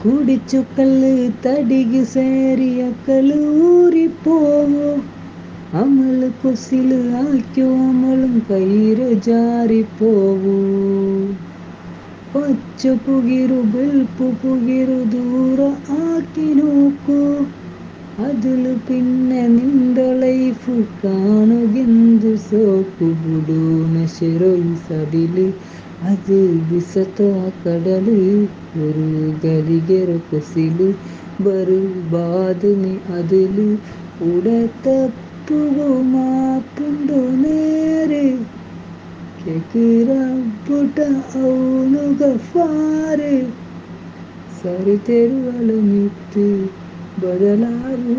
കുടിച്ചു കല്ല് തടിക്ക് സേരിയക്കല് ഊറിപ്പോവോ അമള് കൊസില് ആക്കോ അമളും കൈര് ജാറിപ്പോവൂ പച്ച പുകിരു വെൽപ്പു പുകിരു ദൂര ആക്കി നോക്കൂ അതില് പിന്നെ നിന്റെ ലൈഫ് കാണുകെന്ത് സോക്കു ബുഡൂന ശിറൊയിസതില് അത് വിസത്ത കടല് ഒരു ഗലിಗೆರ ಕೊಸಿಲು ಬರುಬಾದನೆ അതില് ഉടത്തപ്പുകു മാപ്പുണ്ടു നേരെ കേക്കിറപ്പുട്ട ഔನು ಗಫಾರೆ ಸರಿ ತೆರುವಳು ಮಿತ್ತು ಬದಲಾರು